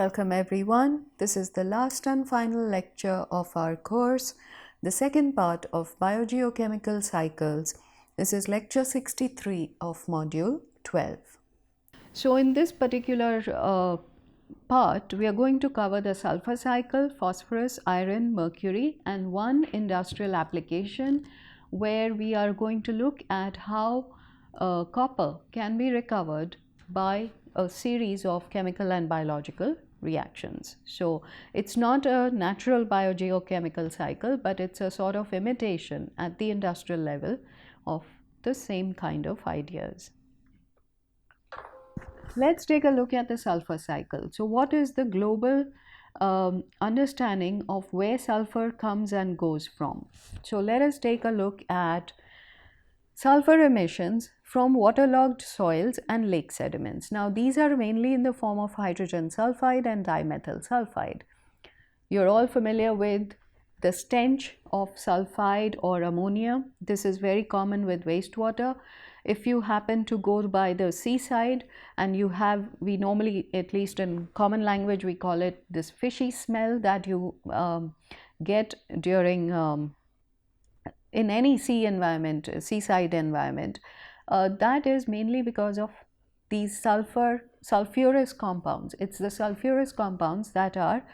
welcome everyone. This is the last and final lecture of our course, the second part of Biogeochemical cycles. This is lecture 63 of module 12. So in this particular part, we are going to cover the sulfur cycle, phosphorus, iron, mercury, and one industrial application where we are going to look at how copper can be recovered by a series of chemical and biological reactions. So it's not a natural biogeochemical cycle, but it's a sort of imitation at the industrial level of the same kind of ideas. Let's take a look at the sulfur cycle. So what is the global understanding of where sulfur comes and goes from? So let us take a look at sulfur emissions from waterlogged soils and lake sediments. Now these are mainly in the form of hydrogen sulfide and dimethyl sulfide. You're all familiar with the stench of sulfide or ammonia. This is very common with wastewater. If you happen to go by the seaside and you have, we normally, at least in common language, we call it this fishy smell that you get during in any sea environment, seaside environment, that is mainly because of these sulfurous compounds. It's the sulfurous compounds that are,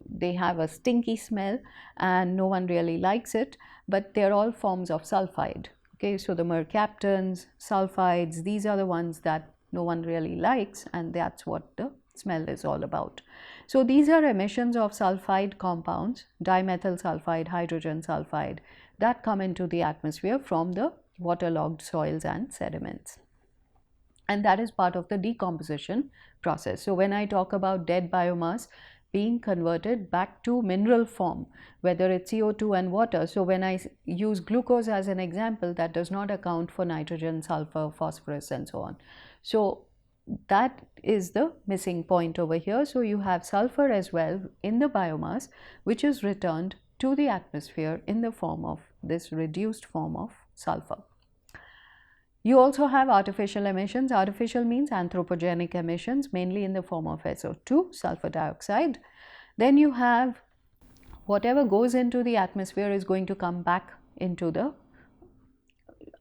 they have a stinky smell and no one really likes it, but they're all forms of sulfide. Okay, so the mercaptans, sulfides, these are the ones that no one really likes, and that's what the smell is all about. So these are emissions of sulfide compounds, dimethyl sulfide, hydrogen sulfide, that come into the atmosphere from the waterlogged soils and sediments. And that is part of the decomposition process. So when I talk about dead biomass being converted back to mineral form, whether it's CO2 and water. So when I use glucose as an example, that does not account for nitrogen, sulfur, phosphorus, and so on. So that is the missing point over here. So you have sulfur as well in the biomass, which is returned to the atmosphere in the form of this reduced form of sulfur. You also have artificial emissions. Artificial means anthropogenic emissions, mainly in the form of SO2, sulfur dioxide. Then you have whatever goes into the atmosphere is going to come back into the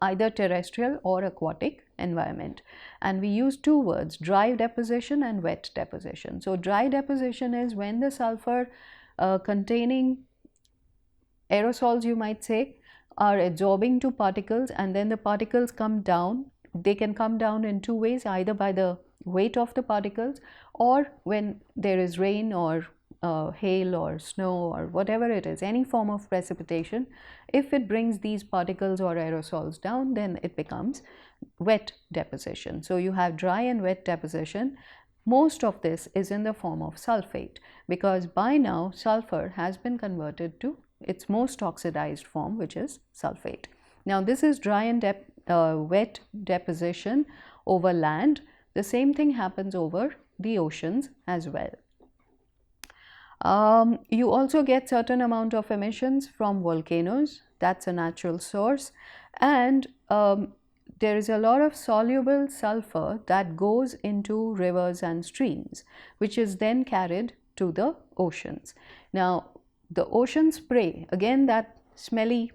either terrestrial or aquatic environment. And we use two words, dry deposition and wet deposition. So dry deposition is when the sulfur containing aerosols, you might say, are absorbing to particles, and then the particles come down. They can come down in two ways, either by the weight of the particles or when there is rain or hail or snow or whatever it is, any form of precipitation. If it brings these particles or aerosols down, then it becomes wet deposition. So you have dry and wet deposition. Most of this is in the form of sulfate, because by now sulfur has been converted to its most oxidized form, which is sulfate. Now this is dry and wet deposition over land. The same thing happens over the oceans as well. You also get certain amount of emissions from volcanoes. That's a natural source, and there is a lot of soluble sulfur that goes into rivers and streams, which is then carried to the oceans. Now the ocean spray, again that smelly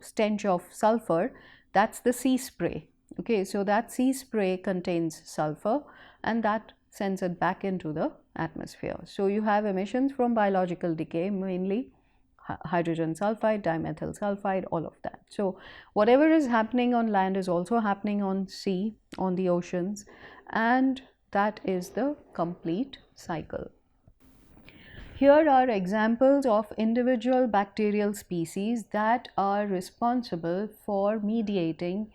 stench of sulfur, that's the sea spray. Okay, so that sea spray contains sulfur and that sends it back into the atmosphere. So you have emissions from biological decay, mainly hydrogen sulfide, dimethyl sulfide, all of that. So whatever is happening on land is also happening on sea, on the oceans, and that is the complete cycle. Here are examples of individual bacterial species that are responsible for mediating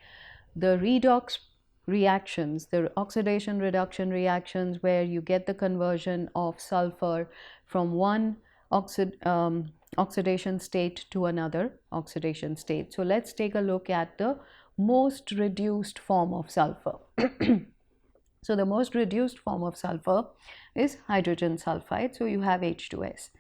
the redox reactions, the oxidation reduction reactions, where you get the conversion of sulfur from one oxidation state to another oxidation state. So let's take a look at the most reduced form of sulfur. So the most reduced form of sulfur is hydrogen sulfide. So you have H2S.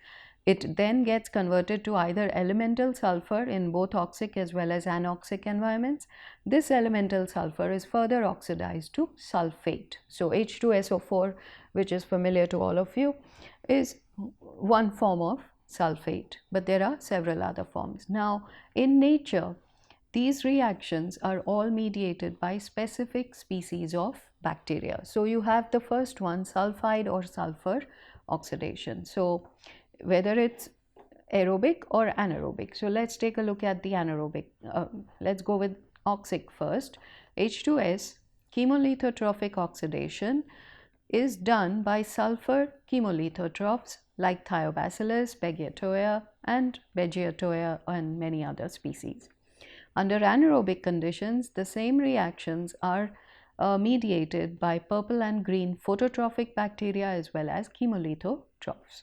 It then gets converted to either elemental sulfur in both oxic as well as anoxic environments. This elemental sulfur is further oxidized to sulfate. So H2SO4, which is familiar to all of you, is one form of sulfate, but there are several other forms. Now, in nature, these reactions are all mediated by specific species of bacteria. So you have the first one, sulfide or sulfur oxidation. So whether it's aerobic or anaerobic. So let's take a look at the anaerobic. Let's go with oxic first. H2S, chemolithotrophic oxidation, is done by sulfur chemolithotrophs like Thiobacillus, Begeatoia, and many other species. Under anaerobic conditions, the same reactions are mediated by purple and green phototrophic bacteria as well as chemolithotrophs.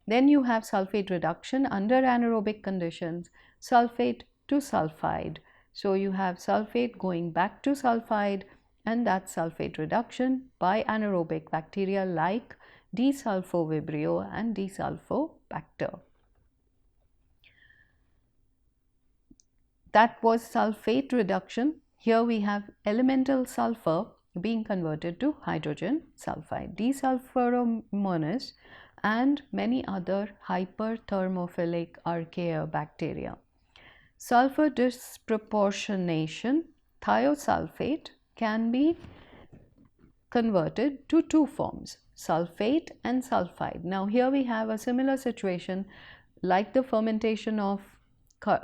Then you have sulfate reduction under anaerobic conditions, sulfate to sulfide. So you have sulfate going back to sulfide, and that's sulfate reduction by anaerobic bacteria like D-sulfovibrio and D-sulfobacter. That was sulfate reduction. Here we have elemental sulfur being converted to hydrogen sulfide, D-sulfuromonas, and many other hyperthermophilic archaeobacteria. Sulfur disproportionation, thiosulfate, can be converted to two forms, sulfate and sulfide. Now here we have a similar situation like the fermentation of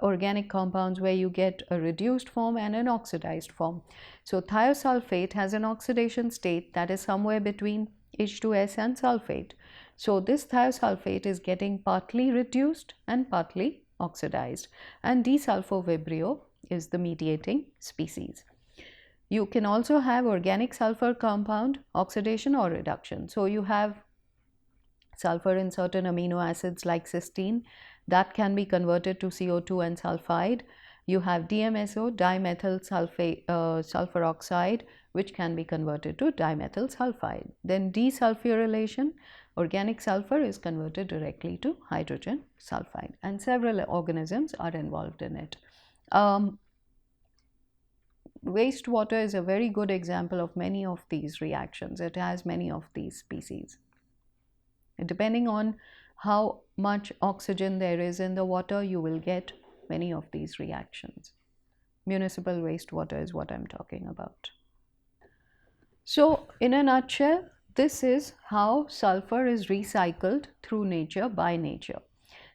organic compounds, where you get a reduced form and an oxidized form. So thiosulfate has an oxidation state that is somewhere between H2S and sulfate. So this thiosulfate is getting partly reduced and partly oxidized, and D-sulfovibrio is the mediating species. You can also have organic sulfur compound oxidation or reduction. So you have sulfur in certain amino acids like cysteine that can be converted to CO2 and sulfide. You have DMSO, dimethyl sulfur oxide, which can be converted to dimethyl sulfide. Then desulfurylation, organic sulfur is converted directly to hydrogen sulfide, and several organisms are involved in it. Wastewater is a very good example of many of these reactions. It has many of these species. Depending on how much oxygen there is in the water, you will get many of these reactions. Municipal wastewater is what I'm talking about. So in a nutshell, this is how sulfur is recycled through nature by nature.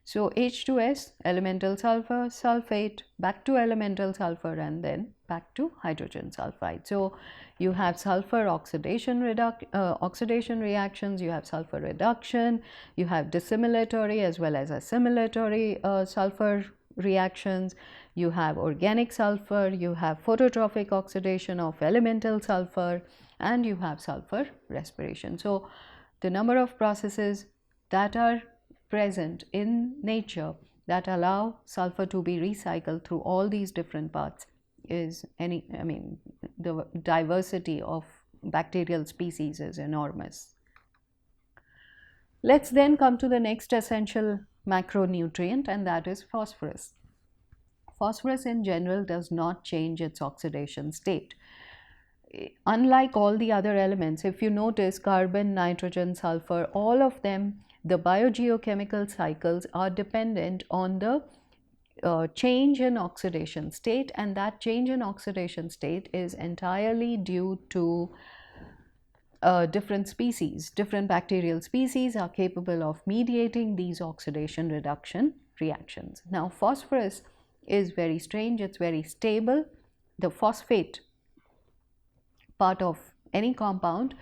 So H2S, elemental sulfur, sulfate, back to elemental sulfur, and then back to hydrogen sulfide. So you have sulfur oxidation reactions, you have sulfur reduction, you have dissimilatory as well as assimilatory sulfur reactions, you have organic sulfur, you have phototrophic oxidation of elemental sulfur, and you have sulfur respiration. So the number of processes that are present in nature that allow sulfur to be recycled through all these different paths is the diversity of bacterial species is enormous. Let's then come to the next essential macronutrient, and that is phosphorus. Phosphorus in general does not change its oxidation state. Unlike all the other elements, if you notice carbon, nitrogen, sulfur, all of them, the biogeochemical cycles are dependent on the change in oxidation state, and that change in oxidation state is entirely due to different species. Different bacterial species are capable of mediating these oxidation reduction reactions. Now, phosphorus is very strange, it's very stable. The phosphate part of any compound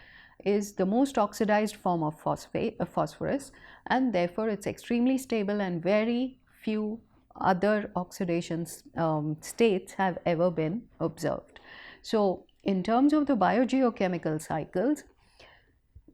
is the most oxidized form of phosphorus, and therefore it's extremely stable, and very few other oxidation states have ever been observed. So in terms of the biogeochemical cycles,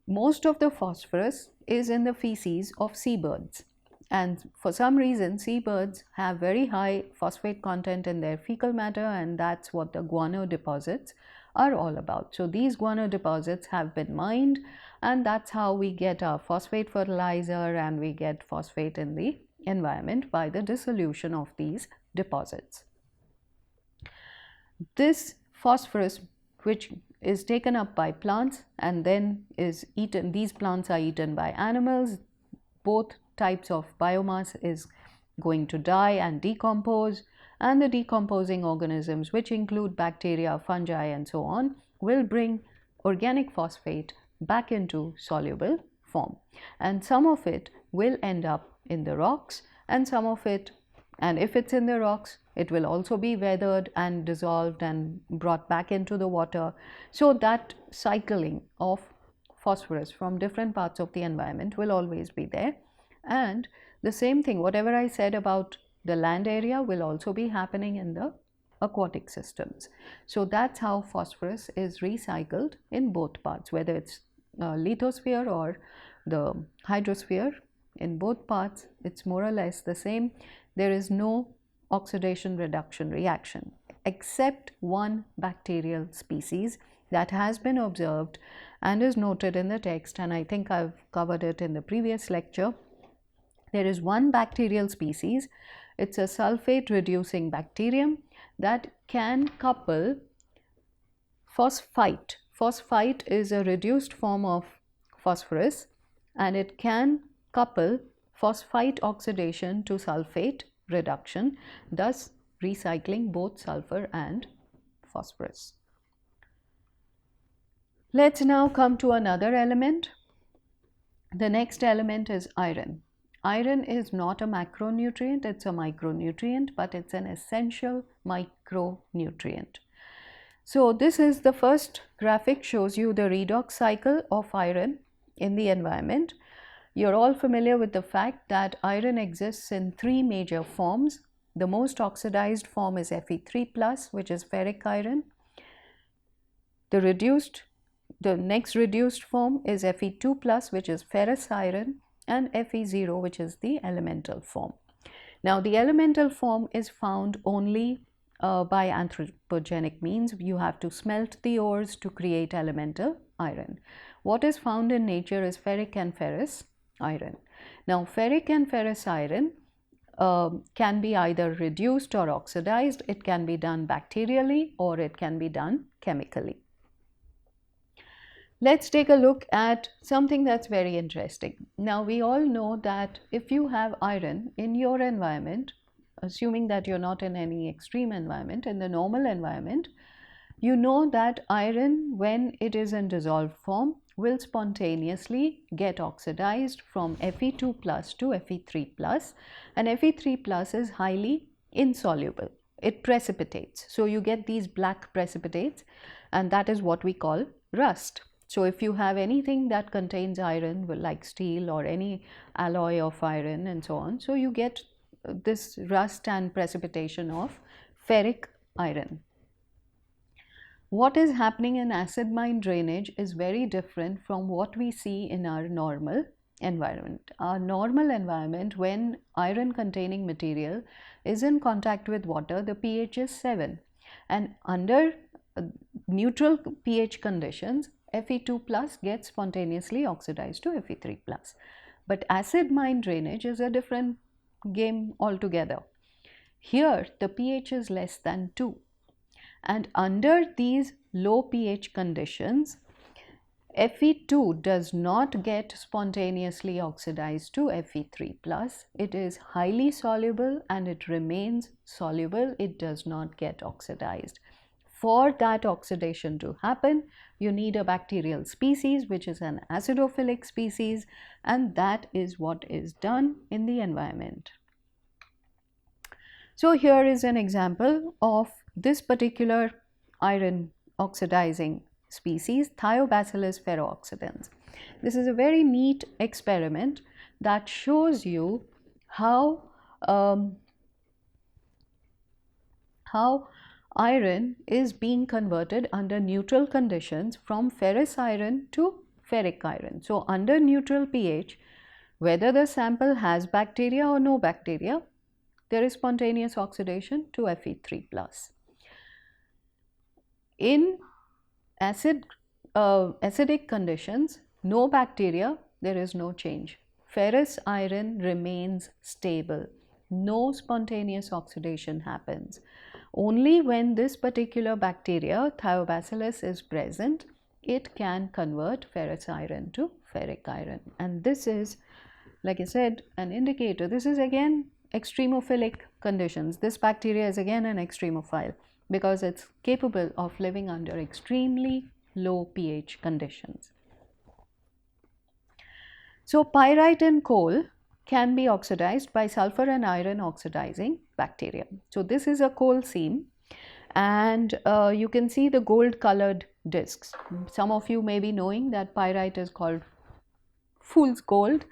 most of the phosphorus is in the feces of seabirds, and for some reason seabirds have very high phosphate content in their fecal matter, and that's what the guano deposits are all about. So these guano deposits have been mined and that's how we get our phosphate fertilizer and we get phosphate in the environment by the dissolution of these deposits. This phosphorus, which is taken up by plants and then is eaten, these plants are eaten by animals. Both types of biomass is going to die and decompose, and the decomposing organisms, which include bacteria, fungi, and so on, will bring organic phosphate back into soluble form, and some of it will end up in the rocks, and some of it, and if it's in the rocks, it will also be weathered and dissolved and brought back into the water. So that cycling of phosphorus from different parts of the environment will always be there. And the same thing, whatever I said about the land area, will also be happening in the aquatic systems. So that's how phosphorus is recycled in both parts, whether it's lithosphere or the hydrosphere. In both parts, it's more or less the same. There is no oxidation reduction reaction, except one bacterial species that has been observed and is noted in the text, and I think I've covered it in the previous lecture. There is one bacterial species, it's a sulfate reducing bacterium that can couple phosphite. Phosphite is a reduced form of phosphorus, and it can couple phosphite oxidation to sulfate reduction, thus recycling both sulfur and phosphorus. Let's now come to another element. The next element is iron. Iron is not a macronutrient, it's a micronutrient, but it's an essential micronutrient. So this is the first graphic, shows you the redox cycle of iron in the environment. You're all familiar with the fact that iron exists in three major forms. The most oxidized form is Fe3+, which is ferric iron. The next reduced form is Fe2+, which is ferrous iron, and Fe0, which is the elemental form. Now, the elemental form is found only by anthropogenic means. You have to smelt the ores to create elemental iron. What is found in nature is ferric and ferrous iron. Now, ferric and ferrous iron can be either reduced or oxidized. It can be done bacterially or it can be done chemically. Let's take a look at something that's very interesting. Now, we all know that if you have iron in your environment, assuming that you're not in any extreme environment, in the normal environment, you know that iron, when it is in dissolved form, will spontaneously get oxidized from Fe2+ to Fe3+, and Fe3+ is highly insoluble. It precipitates. So you get these black precipitates, and that is what we call rust. So if you have anything that contains iron, like steel or any alloy of iron and so on, so you get this rust and precipitation of ferric iron. What is happening in acid mine drainage is very different from what we see in our normal environment. Our normal environment, when iron containing material is in contact with water, the pH is 7, and under neutral pH conditions, Fe2+ gets spontaneously oxidized to Fe3+. But acid mine drainage is a different game altogether. Here the pH is less than 2, and under these low pH conditions, Fe2 does not get spontaneously oxidized to Fe3+. It is highly soluble and it remains soluble. It does not get oxidized. For that oxidation to happen, you need a bacterial species, which is an acidophilic species, and that is what is done in the environment. So here is an example of this particular iron oxidizing species, Thiobacillus ferrooxidans. This is a very neat experiment that shows you how iron is being converted under neutral conditions from ferrous iron to ferric iron. So under neutral pH, whether the sample has bacteria or no bacteria, there is spontaneous oxidation to Fe3+. In acidic conditions, No bacteria, there is no change. Ferrous iron remains stable. No spontaneous oxidation happens. Only when this particular bacteria, thiobacillus, is present, it can convert ferrous iron to ferric iron. And this is, like I said, an indicator. This is again extremophilic conditions. This bacteria is again an extremophile because it's capable of living under extremely low pH conditions. So pyrite in coal can be oxidized by sulfur and iron oxidizing bacteria. So this is a coal seam, and you can see the gold colored discs. Some of you may be knowing that pyrite is called fool's gold.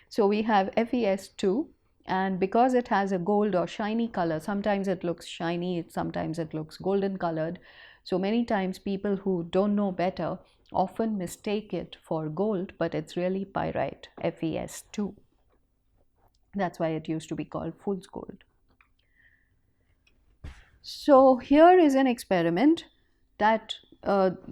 So we have FeS2, and because it has a gold or shiny color, sometimes it looks shiny, sometimes it looks golden colored. So many times people who don't know better often mistake it for gold, but it's really pyrite, FeS2. That's why it used to be called fool's gold. So here is an experiment that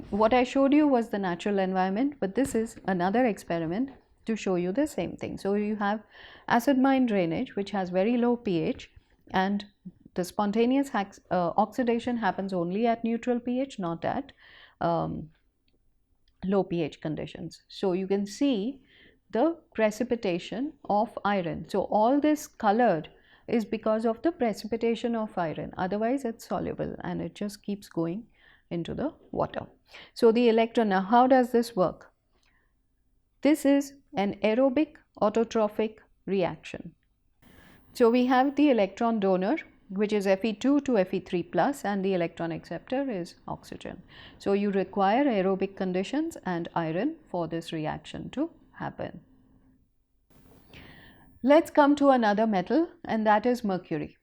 what I showed you was the natural environment, but this is another experiment to show you the same thing. So you have acid mine drainage, which has very low pH, and the spontaneous oxidation happens only at neutral pH, not at low pH conditions. So you can see the precipitation of iron. So all this colored is because of the precipitation of iron. Otherwise it's soluble and it just keeps going into the water. So the electron, now how does this work? This is an aerobic autotrophic reaction. So we have the electron donor, which is Fe2 to Fe3 plus, and the electron acceptor is oxygen. So you require aerobic conditions and iron for this reaction to happen. Let's come to another metal, and that is mercury.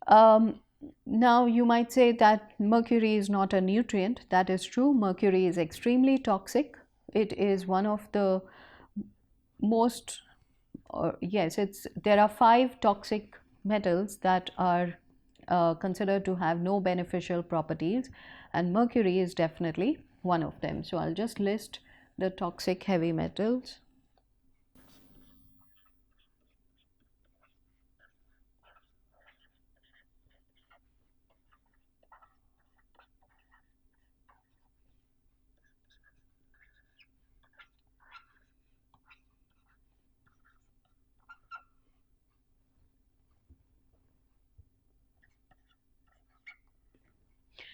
Now you might say that mercury is not a nutrient. That is true. Mercury is extremely toxic. It is one of the most, there are 5 toxic metals that are considered to have no beneficial properties, and mercury is definitely one of them. So I'll just list the toxic heavy metals.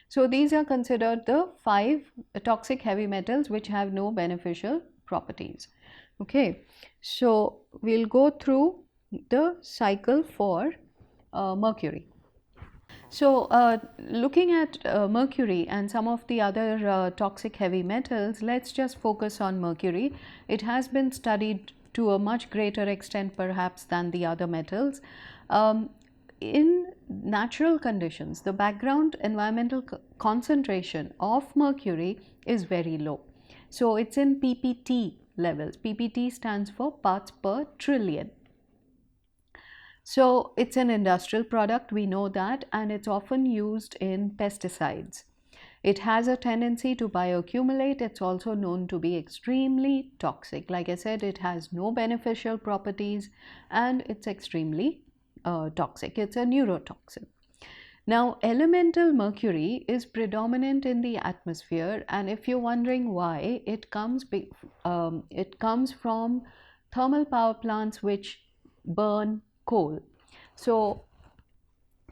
So these are considered the 5 toxic heavy metals which have no beneficial properties. Okay, so we'll go through the cycle for mercury. So looking at mercury and some of the other toxic heavy metals, let's just focus on mercury. It has been studied to a much greater extent perhaps than the other metals. In natural conditions, the background environmental concentration of mercury is very low. So it's in ppt levels. Ppt stands for parts per trillion. So it's an industrial product, we know that, and it's often used in pesticides. It has a tendency to bioaccumulate. It's also known to be extremely toxic. Like I said, it has no beneficial properties and it's extremely toxic. It's a neurotoxin. Now, elemental mercury is predominant in the atmosphere, and if you're wondering why, it comes from thermal power plants which burn coal. So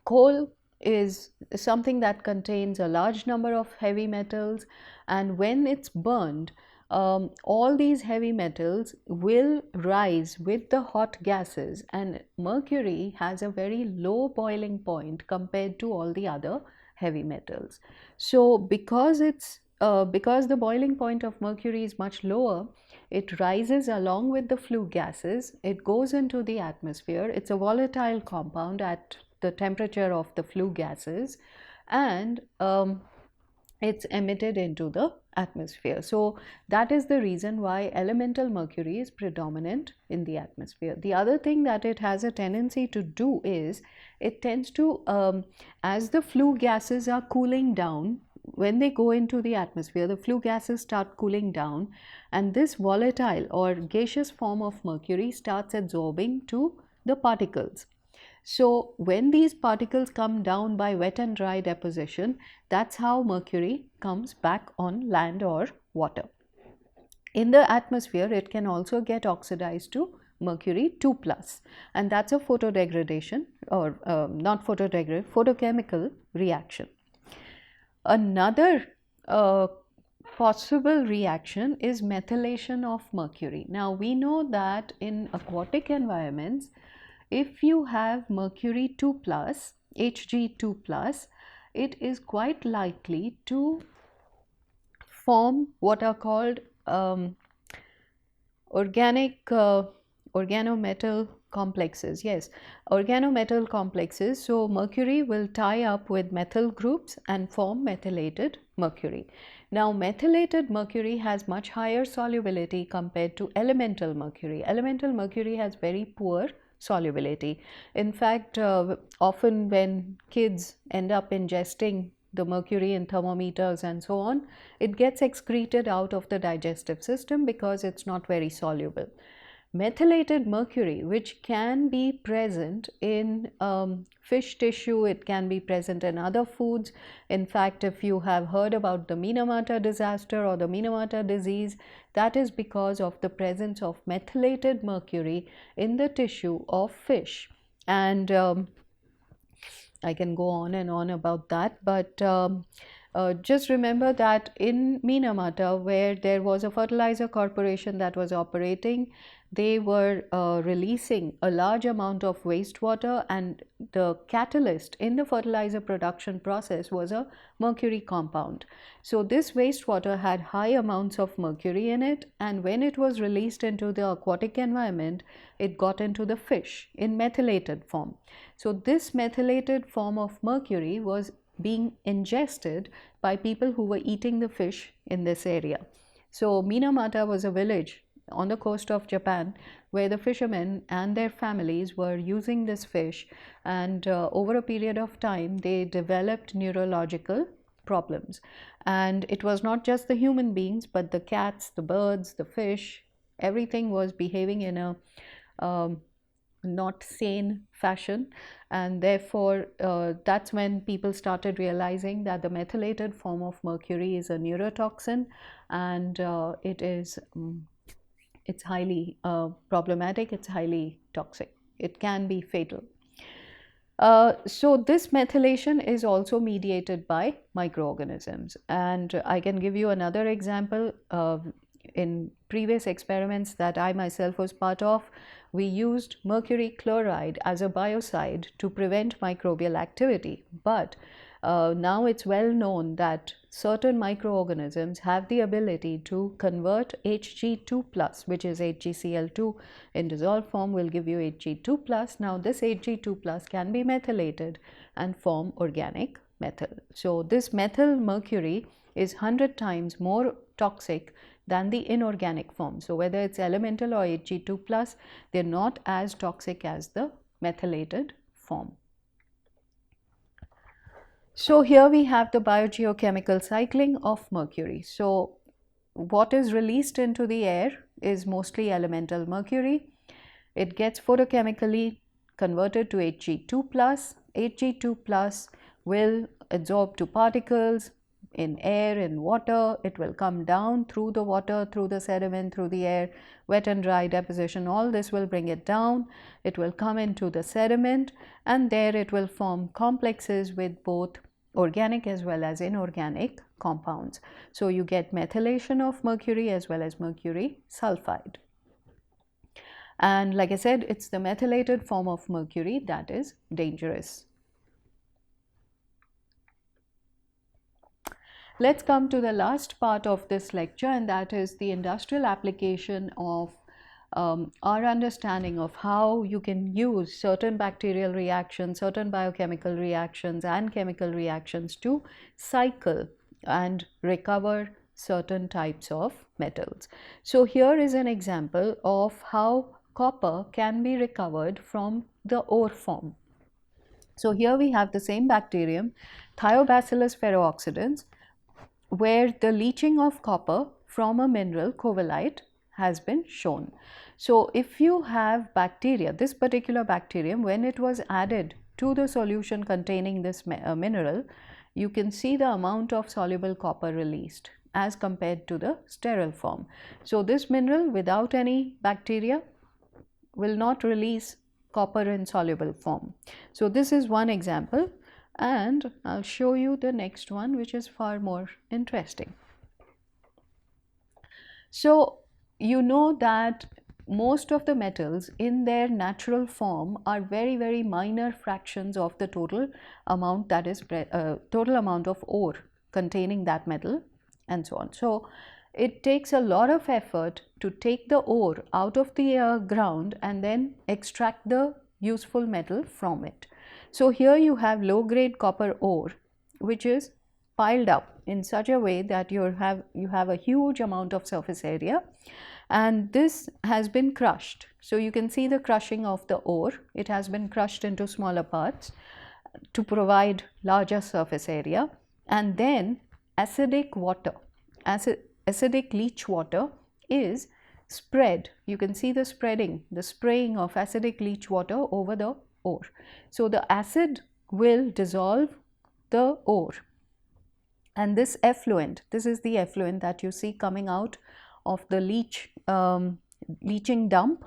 coal is something that contains a large number of heavy metals, and when it's burned, all these heavy metals will rise with the hot gases, and mercury has a very low boiling point compared to all the other heavy metals. So because the boiling point of mercury is much lower, it rises along with the flue gases, it goes into the atmosphere. It's a volatile compound at the temperature of the flue gases, and it's emitted into the atmosphere. So that is the reason why elemental mercury is predominant in the atmosphere. The other thing that it has a tendency to do is it tends to, as the flue gases are cooling down, when they go into the atmosphere, the flue gases start cooling down, and this volatile or gaseous form of mercury starts absorbing to the particles. So when these particles come down by wet and dry deposition, that's how mercury comes back on land or water. In the atmosphere, it can also get oxidized to mercury 2 plus, and that's a photodegradation, or not photodegradation, photochemical reaction. Another possible reaction is methylation of mercury. Now we know that in aquatic environments, if you have mercury 2 plus, Hg2 plus, it is quite likely to form what are called organic organometal complexes. Yes, organometal complexes. So mercury will tie up with methyl groups and form methylated mercury. Now methylated mercury has much higher solubility compared to elemental mercury. Elemental mercury has very poor solubility. In fact, often when kids end up ingesting the mercury in thermometers and so on, it gets excreted out of the digestive system because it's not very soluble. Methylated mercury, which can be present in fish tissue, it can be present in other foods. In fact, if you have heard about the Minamata disaster or the Minamata disease, that is because of the presence of methylated mercury in the tissue of fish. And I can go on and on about that, but just remember that in Minamata, where there was a fertilizer corporation that was operating, they were releasing a large amount of wastewater, and the catalyst in the fertilizer production process was a mercury compound. So this wastewater had high amounts of mercury in it, and when it was released into the aquatic environment, it got into the fish in methylated form. So this methylated form of mercury was being ingested by people who were eating the fish in this area. So Minamata was a village on the coast of Japan where the fishermen and their families were using this fish, and over a period of time they developed neurological problems. And it was not just the human beings, but the cats, the birds, the fish, everything was behaving in a not sane fashion, and therefore that's when people started realizing that the methylated form of mercury is a neurotoxin, and it's highly problematic, it's highly toxic, it can be fatal. So this methylation is also mediated by microorganisms, and I can give you another example. In previous experiments that I myself was part of, we used mercury chloride as a biocide to prevent microbial activity, but now it's well known that certain microorganisms have the ability to convert Hg2 plus, which is HgCl2 in dissolved form will give you Hg2 plus. Now this Hg2 plus can be methylated and form organic methyl. So this methyl mercury is 100 times more toxic than the inorganic form. So whether it's elemental or Hg2 plus, they're not as toxic as the methylated form. So here we have the biogeochemical cycling of mercury. So what is released into the air is mostly elemental mercury. It gets photochemically converted to Hg2 plus. Hg2 plus will absorb to particles in air, in water. It will come down through the water, through the sediment, through the air, wet and dry deposition, all this will bring it down. It will come into the sediment, and there it will form complexes with both organic as well as inorganic compounds. So you get methylation of mercury as well as mercury sulfide. And like I said, it's the methylated form of mercury that is dangerous. Let's come to the last part of this lecture, and that is the industrial application of our understanding of how you can use certain bacterial reactions, certain biochemical reactions and chemical reactions to cycle and recover certain types of metals. So here is an example of how copper can be recovered from the ore form. So here we have the same bacterium, Thiobacillus ferrooxidans, where the leaching of copper from a mineral covellite has been shown. So if you have bacteria, this particular bacterium, when it was added to the solution containing this mineral, you can see the amount of soluble copper released as compared to the sterile form. So this mineral without any bacteria will not release copper in soluble form. So this is one example, and I'll show you the next one, which is far more interesting. So you know that most of the metals in their natural form are very, very minor fractions of the total amount, that is total amount of ore containing that metal, and so on. So it takes a lot of effort to take the ore out of the ground and then extract the useful metal from it. So here you have low grade copper ore, which is piled up in such a way that you have a huge amount of surface area, and this has been crushed. So you can see the crushing of the ore. It has been crushed into smaller parts to provide larger surface area, and then acidic water, acidic leach water is spread. You can see the spraying of acidic leach water over the ore. So the acid will dissolve the ore, and this effluent, this is the effluent that you see coming out of the leaching dump,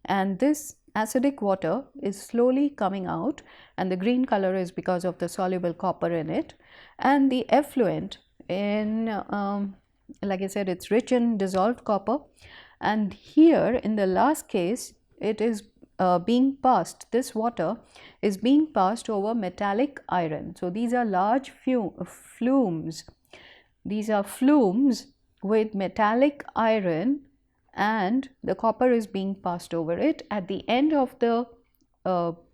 and this acidic water is slowly coming out, and the green color is because of the soluble copper in it, and the effluent in like I said, it's rich in dissolved copper, and here in the last case it is being passed, this water is being passed over metallic iron. So these are large flumes, these are flumes with metallic iron, and the copper is being passed over it. At the end of the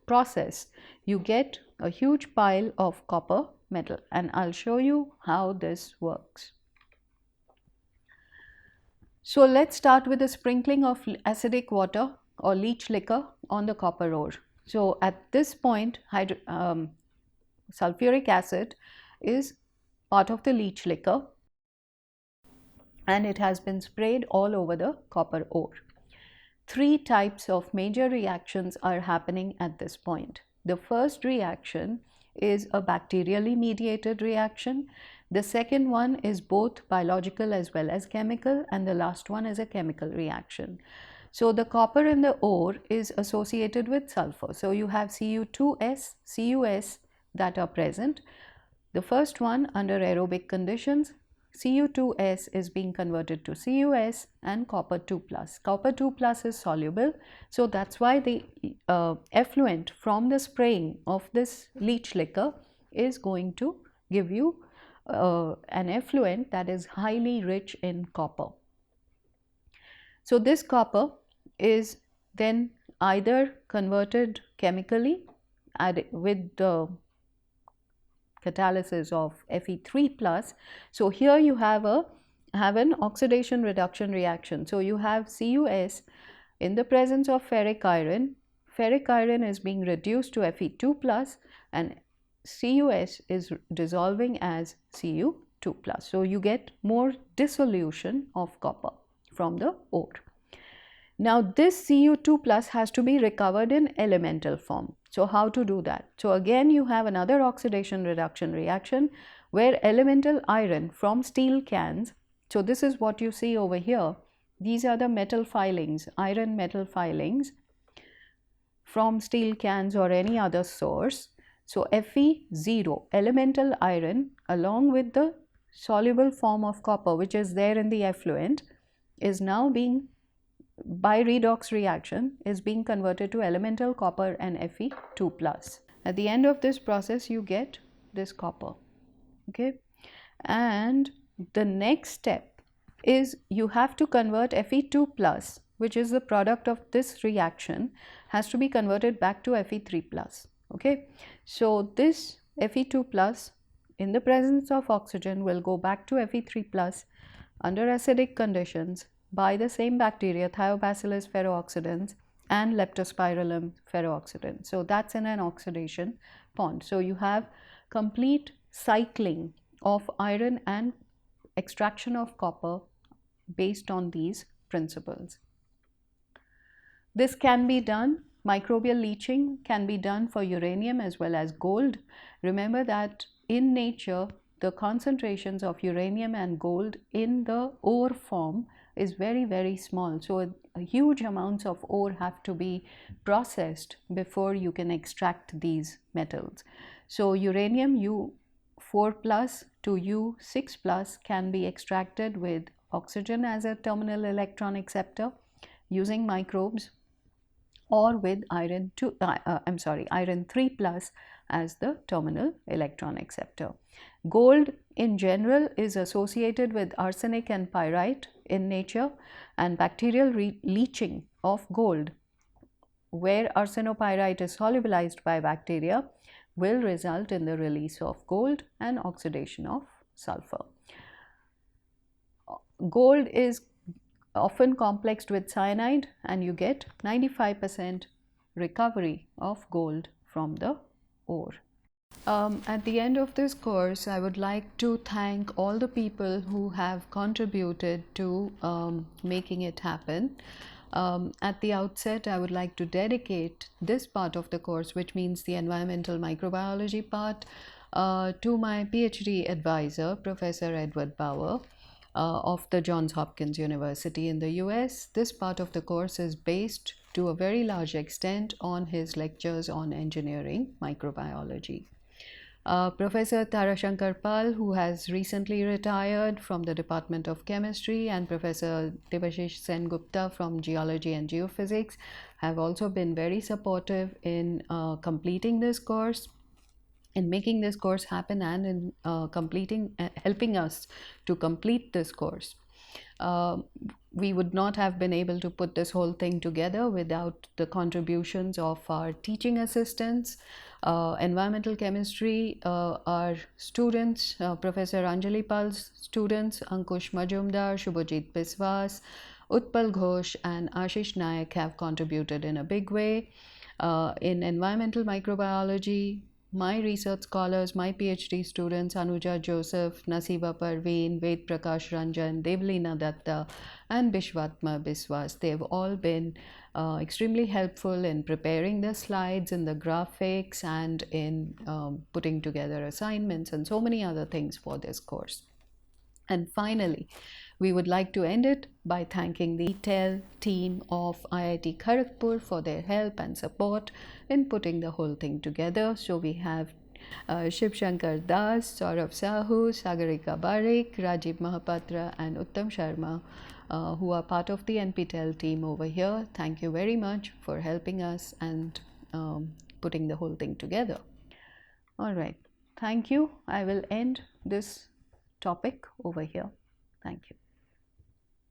process, you get a huge pile of copper metal, and I'll show you how this works. So let's start with the sprinkling of acidic water or leach liquor on the copper ore. So at this point, sulfuric acid is part of the leach liquor, and it has been sprayed all over the copper ore. Three types of major reactions are happening at this point. The first reaction is a bacterially mediated reaction. The second one is both biological as well as chemical, and the last one is a chemical reaction. So the copper in the ore is associated with sulfur. So you have Cu2s, Cus that are present. The first one, under aerobic conditions, Cu2s is being converted to Cus and copper 2 plus. Copper 2 plus is soluble, so that's why the effluent from the spraying of this leach liquor is going to give you an effluent that is highly rich in copper. So this copper is then either converted chemically with the catalysis of Fe3 plus. So here you have an oxidation reduction reaction. So you have Cus in the presence of ferric iron. Ferric iron is being reduced to Fe2 plus, and Cus is dissolving as Cu2 plus. So you get more dissolution of copper from the ore. Now this Cu2 plus has to be recovered in elemental form. So how to do that? So again you have another oxidation reduction reaction where elemental iron from steel cans, so this is what you see over here, these are the metal filings, iron metal filings from steel cans or any other source. So Fe0, elemental iron, along with the soluble form of copper which is there in the effluent, is now being, by redox reaction, is being converted to elemental copper and Fe2 plus. At the end of this process you get this copper, okay, and the next step is you have to convert Fe2 plus, which is the product of this reaction, has to be converted back to Fe3 plus, okay. So this Fe2 plus in the presence of oxygen will go back to Fe3 plus under acidic conditions by the same bacteria, Thiobacillus ferrooxidans and Leptospirillum ferrooxidans. So that's in an oxidation pond. So you have complete cycling of iron and extraction of copper based on these principles. This can be done, microbial leaching can be done for uranium as well as gold. Remember that in nature, the concentrations of uranium and gold in the ore form is very, very small. So a huge amounts of ore have to be processed before you can extract these metals. So uranium U4 plus to U6 plus can be extracted with oxygen as a terminal electron acceptor using microbes, or with iron 3 plus as the terminal electron acceptor. Gold in general is associated with arsenic and pyrite in nature, and bacterial leaching of gold, where arsenopyrite is solubilized by bacteria, will result in the release of gold and oxidation of sulfur. Gold is often complexed with cyanide, and you get 95% recovery of gold from the ore. At the end of this course, I would like to thank all the people who have contributed to making it happen. At the outset, I would like to dedicate this part of the course, which means the environmental microbiology part, to my PhD advisor, Professor Edward Bauer, of the Johns Hopkins University in the US. This part of the course is based to a very large extent on his lectures on engineering microbiology. Professor Tarashankar Pal, who has recently retired from the Department of Chemistry, and Professor Debashish Sengupta from Geology and Geophysics have also been very supportive in completing this course, in making this course happen, and in helping us to complete this course. We would not have been able to put this whole thing together without the contributions of our teaching assistants, environmental chemistry, our students, Professor Anjali Pal's students, Ankush Majumdar, Shubhajit Biswas, Utpal Ghosh, and Ashish Nayak have contributed in a big way. In environmental microbiology, my research scholars, my PhD students, Anuja Joseph, Nasiba Parveen, Ved Prakash Ranjan, Devlina Datta, and Bishwatma Biswas, they've all been extremely helpful in preparing the slides and the graphics, and in putting together assignments and so many other things for this course. And finally, we would like to end it by thanking the TEL team of IIT Kharagpur for their help and support in putting the whole thing together. So we have Shiv Shankar Das, Saurabh Sahu, Sagarika Barik, Rajiv Mahapatra, and Uttam Sharma, who are part of the NPTEL team over here. Thank you very much for helping us and putting the whole thing together. All right. Thank you. I will end this topic over here. Thank you.